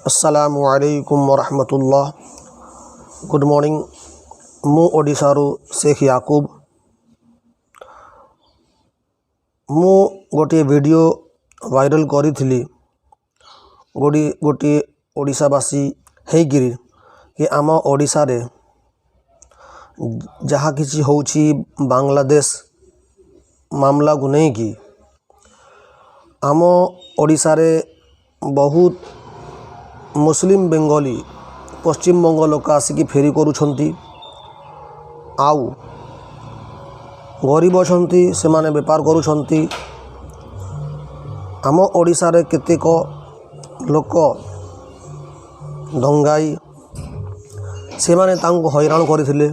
अस्सलामु अलैकुम वरहमतुल्लाह। Good morning. मु ओडिशारू शेख याकूब। मु गोटे वीडियो वायरल करी गोटे ओडिशावासी हेगिरी कि आम ओडिशा रे जहाँ किसी होउछि बांग्लादेश मामला को नहीं कि आम ओडिशा रे बहुत मुस्लिम बेंगली पश्चिम बंग लोक आसिकी फेरी करुछंती। आउ गरीब अछंती से माने बेपार करुछंती। आम ओडिशा रे केतेक लोक दंगाई से माने तांको हैरान करथिले।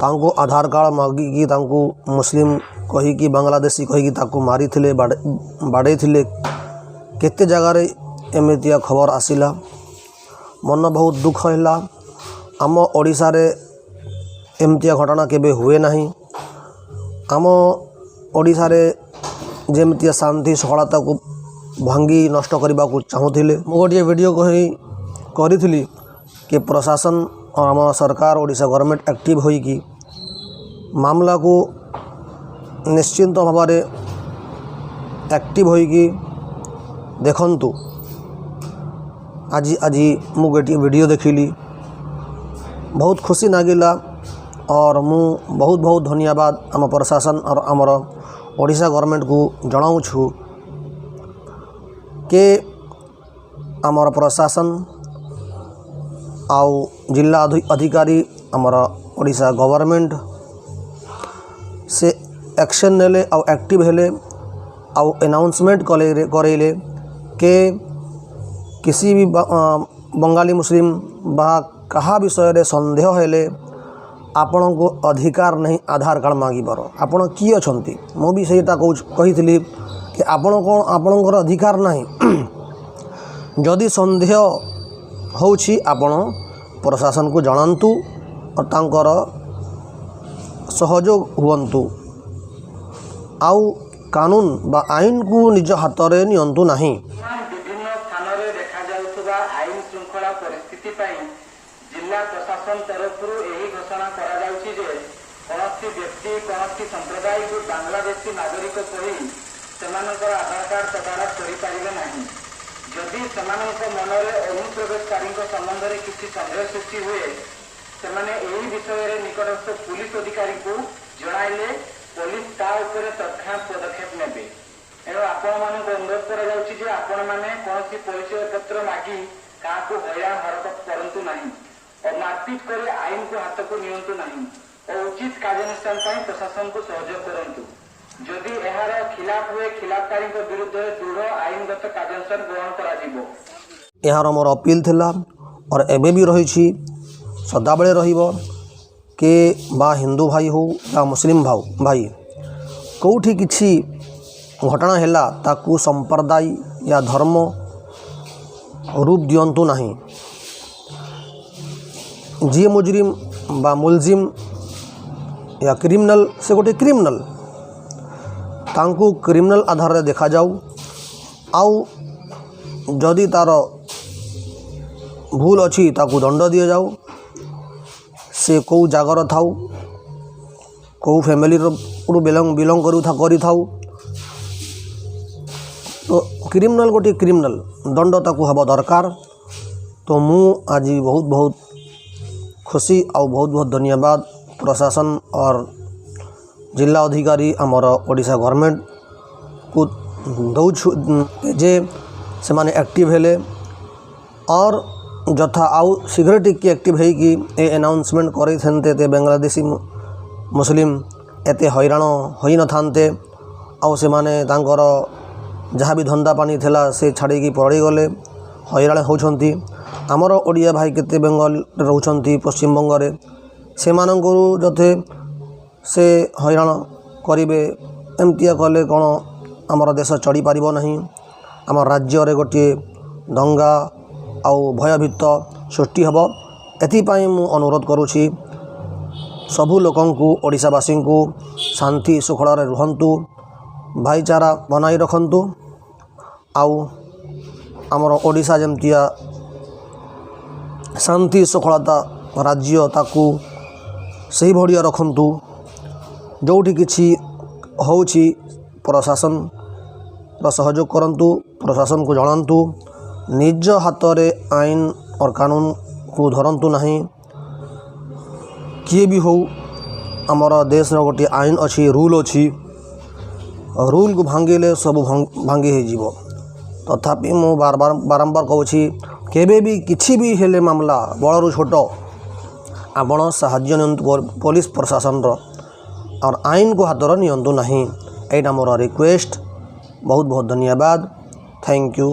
तांको आधार कार्ड मागिकी तांको मुस्लिम कहीकि बांग्लादेशी कहीकि ताको मारिथिले बाड़ेथिले। केते जगार एमतिया खबर आसिला। मन बहुत दुख है। आम ओडिशा रे एमतिया घटना केबे हुए नहीं। आम ओडिशा रे जेमतिया शांति सफलता को भांगी नष्ट करने को चाहूले। मु गोटे वीडियो करी कि प्रशासन और आम सरकार ओडिशा गवर्नमेंट एक्टिव होइकी मामला को निश्चिंत भाव में एक्टिव होइकी देखंतु। आज मु गोटे वीडियो देखिली, बहुत खुशी नागिला और मु बहुत बहुत धन्यवाद आम प्रशासन और आमर ओडिशा गवर्नमेंट को जनाऊँ के आमर प्रशासन आउ जिला अधिकारी आमर ओडिशा गवर्नमेंट से एक्शन नेले आउ एक्टिव हेले आउ अनाउंसमेंट करेले के किसी भी बंगाली मुस्लिम बा कहा विषय रे संदेह हेले आपण को अधिकार नहीं आधार कार्ड मागिबार। आपण की अछंती मो भी सेटा कही कि आपण को आपणकर अधिकार नहीं। जदि संदेह होउछि आपण प्रशासन को जनांतु और तांकर सहयोग हुवंतु। आउ कानून बा आईन को निज हाथ रे नियंतु नहीं। आईन श्रृंखला परिस्थिति जिला प्रशासन तरफ यही घोषणा कौन व्यक्ति कौन संप्रदाय को बांग्लादेशी नागरिक कही आधार कार्ड तदारख करें ना। जदि मनरे अनुप्रवेशकारी संबंध में किसी संदेह सृष्टि हुए से विषय में निकटस्थ पुलिस अधिकारी को जणाइले पुलिस तत्काल पदक्षेप ने। एणु आपण मानक अनुरोध करा परिचय पत्र मागी क्या हैरान हरकत करूँ ना और मारपीट कर आईन को हाथ को नियंतु नहीं और उचित कार्यानुष्ठान प्रशासन को सहयोग करूँ। जदि यार खिलाफ हुए खिलाफकारी विरुद्ध दृढ़ आईनगत कार्यानुष्ठान ग्रहण कर। यार मोर अपील थिला और एबे भी रही सदाबले रहिबो के बा हिंदू भाई हो या मुस्लिम भाई कौठी किछि घटना हैला ताकू संप्रदाय या धर्म रूप दियंतु नहीं। जी मुजरिम बा मुलजिम या क्रिमिनल से गोटे क्रिमिनल तांकू क्रिमिनल आधार रे देखा जाऊ। आउ जदि तार भूल अच्छी ताकू दंड दिया जाऊ। से कौ जागर थाऊ कौ फैमिली बिलोंग करी थाऊ तो क्रिमिनल गोटे क्रिमिनल दंड ताकू हबा दरकार। तो मु आज बहुत बहुत खुशी और बहुत बहुत धन्यवाद प्रशासन और जिला अधिकारी आमर ओडिशा गवर्नमेंट को दौछु जे से माने एक्टिव हेले और जथा आउ शीघ्र टिके एक्टिव है कि ए अनाउंसमेंट करे थे बांग्लादेशी मुस्लिम एते हैरान होई न थांते। आउ से माने तांकर जहाँ भी धंदा पानी थिला से छाड़ी पड़ी गले हैरान होउछंती। आमर ओडिया भाई केते बेंगल रहउछंती पश्चिम बंग रे से मानंकरू जथे से हैरान करिवे एमतिया कले कौन आमर देश चढ़ी पारिबो नहीं। आम राज्य रे गोटे दंगा आउ भयभीत सृष्टि हब। एथिपाई मु अनुरोध करुछि सबु लोकन को ओडिशावासी को शांति सुखल रुहंतु भाईचारा बनाई रखंतु। आउ आमर ओडिशा जमतिया शांति सफलता राज्य ताकू सही भड़िया रखंतु। जोठी किछि होछि प्रशासन सहयोग करंतु, प्रशासन को जनातु, निज हाथ रे आईन और कानून को धरंतु नहीं। किए भी हो आमर देश रो गोटे आईन अच्छी रूल अच्छी, रूल को भांगिले सब भांगी हो जीवो। तथापि मु बारंबार कहूँ केबे भी किछि भी हेले मामला बड़रू छोट आपण साहाय्य नियंतु पुलिस प्रशासन रो और आईन को हाथ नियंतु नहीं। एटा मोर रिक्वेस्ट। बहुत बहुत धन्यवाद। Thank you.